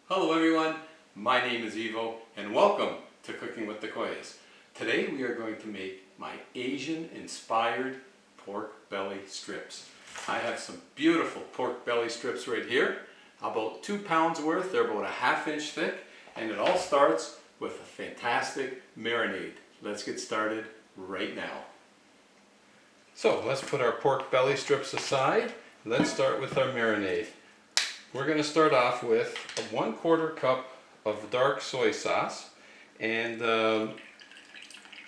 Hello everyone, my name is Ivo and welcome to Cooking with the Koyas. Today we are going to make my Asian inspired pork belly strips. I have some beautiful pork belly strips right here, about 2 pounds worth. They're about a ½ inch thick, and it all starts with a fantastic marinade. Let's get started right now. So let's put our pork belly strips aside. Let's start with our marinade. We're going to start off with a 1/4 cup of dark soy sauce, and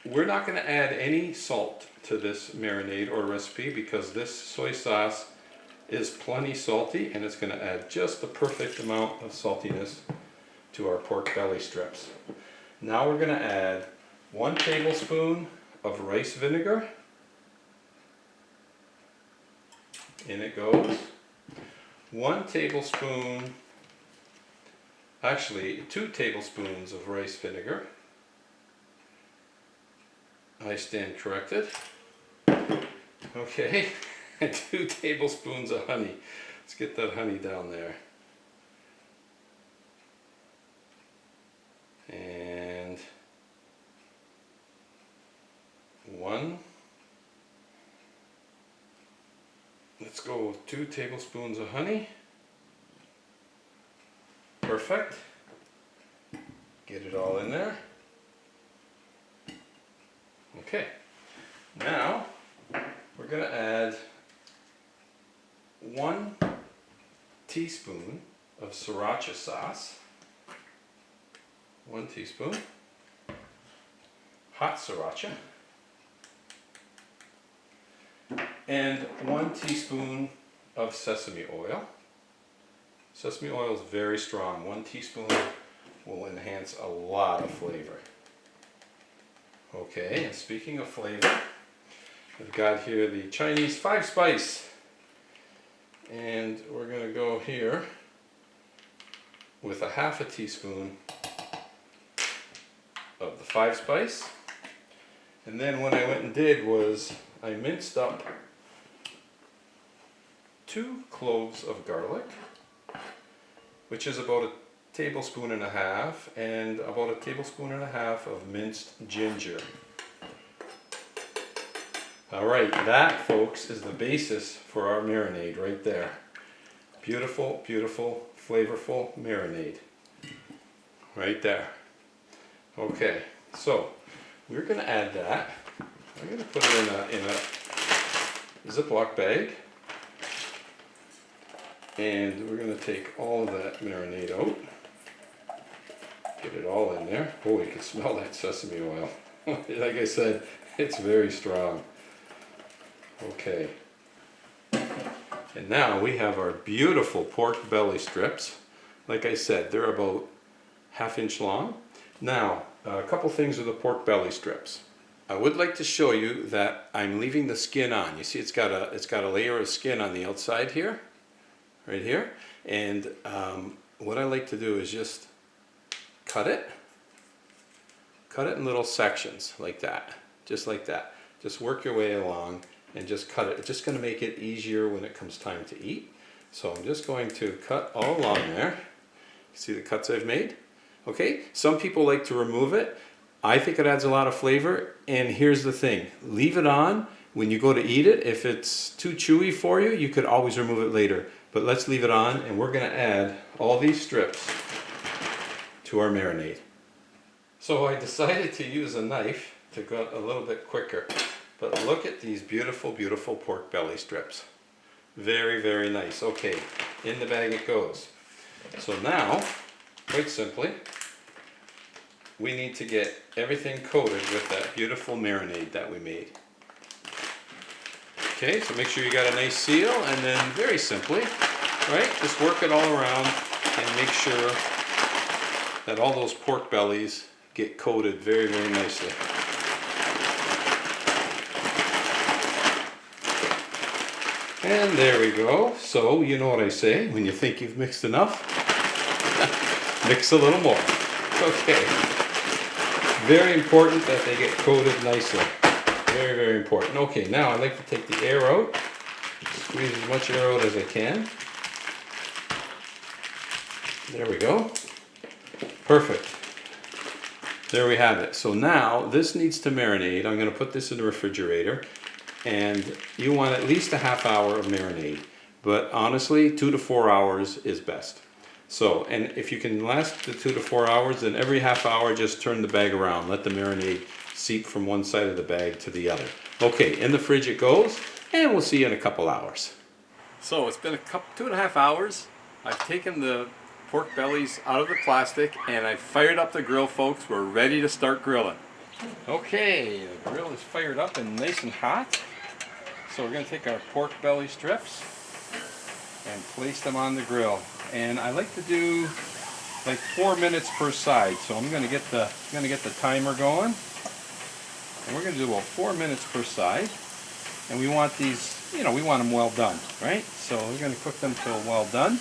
we're not going to add any salt to this marinade or recipe because this soy sauce is plenty salty, and it's going to add just the perfect amount of saltiness to our pork belly strips. Now we're going to add 1 tablespoon of rice vinegar. In it goes. 1 tablespoon, actually 2 tablespoons of rice vinegar. I stand corrected. Okay, and 2 tablespoons of honey. Let's get that honey down there. And 1. Let's go with 2 tablespoons of honey. Perfect. Get it all in there. Okay. Now we're going to add 1 teaspoon of sriracha sauce. 1 teaspoon. Hot sriracha. And 1 teaspoon of sesame oil. Sesame oil is very strong. 1 teaspoon will enhance a lot of flavor. Okay, and speaking of flavor, I've got here the Chinese 5-spice. And we're going to go here with a ½ teaspoon of the 5-spice. And then what I went and did was I minced up 2 cloves of garlic, which is about a tablespoon and a half, and about a tablespoon and a half of minced ginger. Alright, that, folks, is the basis for our marinade right there. Beautiful, beautiful, flavorful marinade. Right there. Okay, so we're going to add that. I'm going to put it in a Ziploc bag. And we're going to take all of that marinade out. Get it all in there. Oh, you can smell that sesame oil. Like I said, it's very strong. Okay. And now we have our beautiful pork belly strips. Like I said, they're about ½ inch long. Now, a couple things with the pork belly strips. I would like to show you that I'm leaving the skin on. You see it's got a layer of skin on the outside here. Right here, and what I like to do is just cut it in little sections like that, just like that. Just work your way along and just cut it. It's just going to make it easier when it comes time to eat. So I'm just going to cut all along there. See the cuts I've made? Okay, some people like to remove it. I think it adds a lot of flavor, and here's the thing, leave it on when you go to eat it. If it's too chewy for you, you could always remove it later. But let's leave it on, and we're going to add all these strips to our marinade. So I decided to use a knife to go a little bit quicker. But look at these beautiful, beautiful pork belly strips. Very, very nice. Okay, in the bag it goes. So now, quite simply, we need to get everything coated with that beautiful marinade that we made. Okay, so make sure you got a nice seal, and then very simply, right, just work it all around and make sure that all those pork bellies get coated very, very nicely. And there we go. So, you know what I say, when you think you've mixed enough, mix a little more. Okay. Very important that they get coated nicely. Very, very important. Okay, now I like to take the air out, squeeze as much air out as I can. There we go. Perfect. There we have it. So now this needs to marinate. I'm going to put this in the refrigerator, and you want at least a half hour of marinade. But honestly, 2 to 4 hours is best. So, and if you can last the 2 to 4 hours, then every half hour just turn the bag around. Let the marinade seep from one side of the bag to the other. Okay, in the fridge it goes, and we'll see you in a couple hours. So it's been 2.5 hours. I've taken the pork bellies out of the plastic, and I've fired up the grill, folks. We're ready to start grilling. Okay, the grill is fired up and nice and hot. So we're going to take our pork belly strips and place them on the grill. And I like to do like 4 minutes per side. So I'm going to get the timer going. And we're going to do about 4 minutes per side. And we want these, you know, we want them well done, right? So we're going to cook them till well done.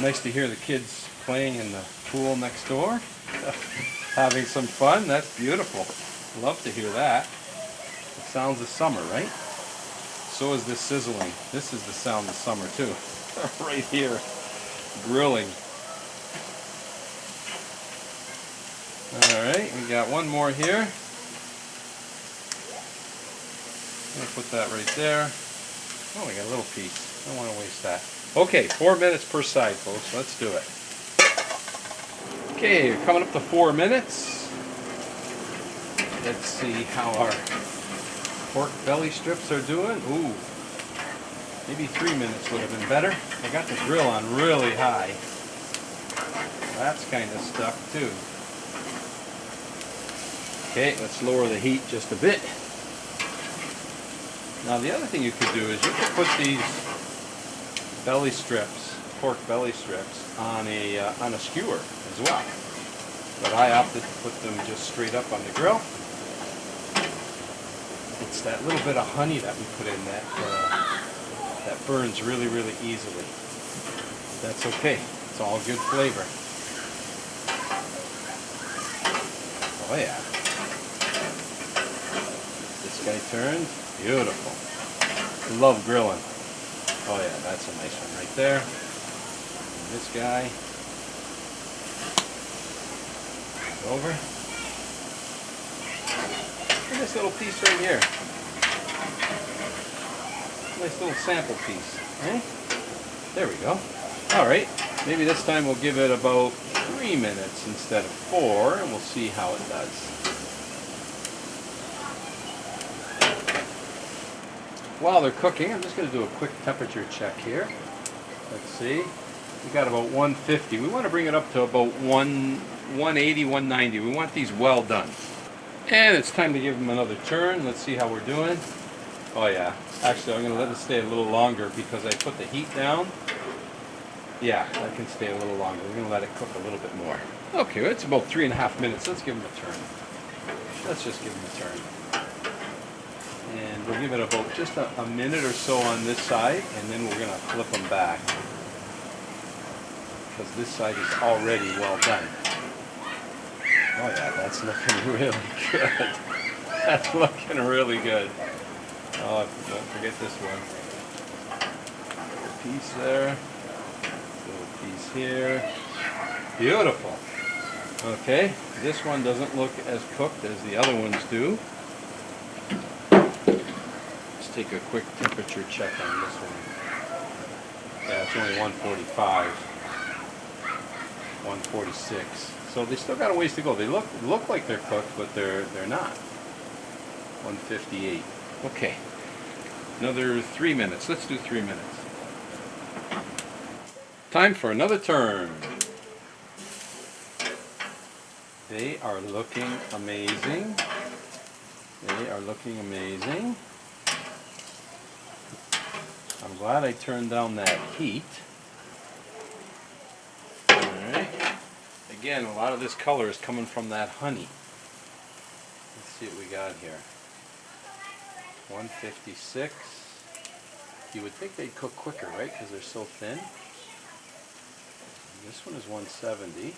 Nice to hear the kids playing in the pool next door. Having some fun. That's beautiful. Love to hear that. It sounds of summer, right? So is this sizzling. This is the sound of summer too. Right here. Grilling. Alright, we got one more here. I'm going to put that right there. Oh, we got a little piece. I don't want to waste that. Okay, 4 minutes per side, folks. Let's do it. Okay, we're coming up to 4 minutes. Let's see how our pork belly strips are doing. Ooh, maybe 3 minutes would have been better. I got the grill on really high. That's kind of stuck too. Okay, let's lower the heat just a bit. Now the other thing you could do is you could put these belly strips, pork belly strips, on a skewer as well. But I opted to put them just straight up on the grill. It's that little bit of honey that we put in that burns really, really easily. That's okay. It's all good flavor. Oh yeah. This guy turned. Beautiful. Love grilling. Oh yeah, that's a nice one right there. And this guy. Over. And this little piece right here. Nice little sample piece. Eh? There we go. Alright, maybe this time we'll give it about 3 minutes instead of 4, and we'll see how it does. While they're cooking, I'm just going to do a quick temperature check here. Let's see. We got about 150. We want to bring it up to about 180, 190. We want these well done. And it's time to give them another turn. Let's see how we're doing. Oh yeah. Actually, I'm going to let it stay a little longer because I put the heat down. Yeah, that can stay a little longer. We're going to let it cook a little bit more. Okay, well, it's about 3.5 minutes. Let's give them a turn. Let's just give them a turn. And we'll give it about just a minute or so on this side, and then we're going to flip them back. Because this side is already well done. Oh yeah, that's looking really good. That's looking really good. Oh, don't forget this one. Little piece there. Little piece here. Beautiful. Okay, this one doesn't look as cooked as the other ones do. Let's take a quick temperature check on this one. Yeah, it's only 145. 146. So they still got a ways to go. They look like they're cooked, but they're not. 158. Okay. Another 3 minutes. Let's do 3 minutes. Time for another turn. They are looking amazing. They are looking amazing. I'm glad I turned down that heat. Alright. Again, a lot of this color is coming from that honey. Let's see what we got here. 156. You would think they'd cook quicker, right? Because they're so thin. This one is 170.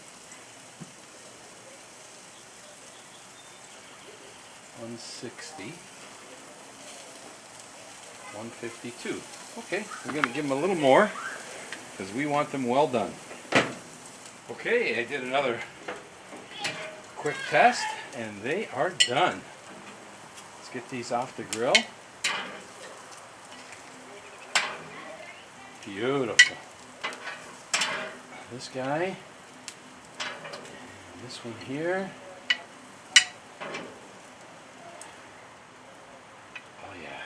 160. 152. Okay, we're going to give them a little more. because we want them well done. Okay, I did another quick test and they are done. Let's get these off the grill. Beautiful. This guy, and this one here. Oh yeah.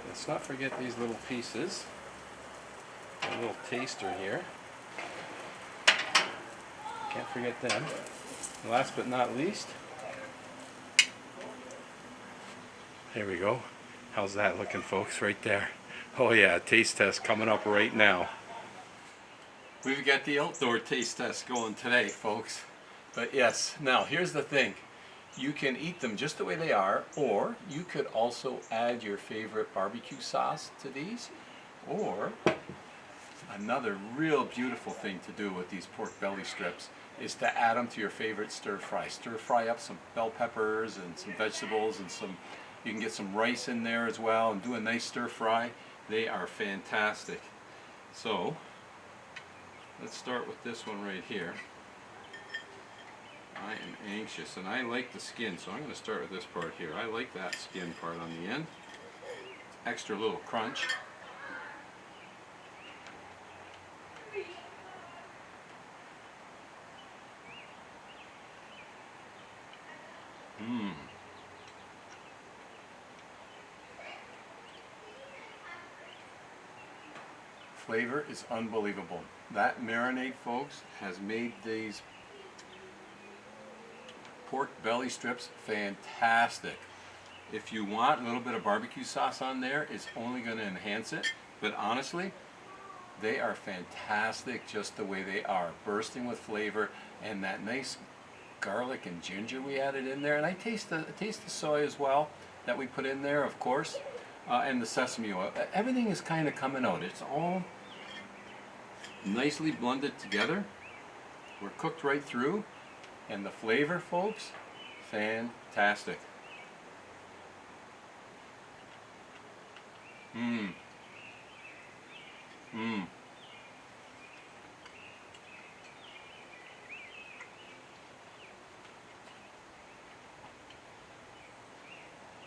Let's not forget these little pieces. A little taster here. Can't forget them. And last but not least, there we go. How's that looking, folks, right there? Oh yeah, taste test coming up right now. We've got the outdoor taste test going today, folks. But yes, now here's the thing. You can eat them just the way they are, or you could also add your favorite barbecue sauce to these. Or another real beautiful thing to do with these pork belly strips is to add them to your favorite stir fry. Stir fry up some bell peppers and some vegetables and you can get some rice in there as well and do a nice stir fry. They are fantastic. So let's start with this one right here. I am anxious and I like the skin, so I'm going to start with this part here. I like that skin part on the end. Extra little crunch. Mmm. Flavor is unbelievable. That marinade, folks, has made these pork belly strips fantastic. If you want a little bit of barbecue sauce on there, it's only going to enhance it. But honestly, they are fantastic just the way they are, bursting with flavor, and that nice garlic and ginger we added in there. And I taste the soy as well that we put in there, of course, and the sesame oil. Everything is kind of coming out. It's all nicely blended together. We're cooked right through, and the flavor, folks, fantastic. Mmm. Mmm.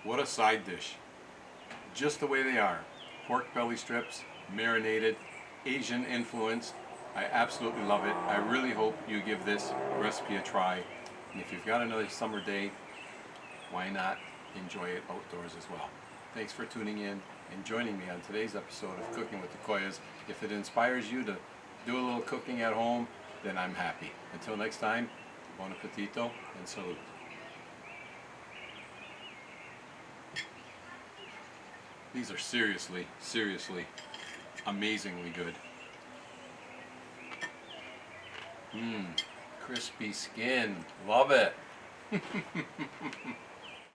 What a side dish. Just the way they are. Pork belly strips, marinated, Asian influenced. I absolutely love it. I really hope you give this recipe a try. And if you've got another summer day, why not enjoy it outdoors as well? Thanks for tuning in and joining me on today's episode of Cooking with the Koyas. If it inspires you to do a little cooking at home, then I'm happy. Until next time, buon appetito and salute. These are seriously, seriously, amazingly good. Mmm, crispy skin, love it.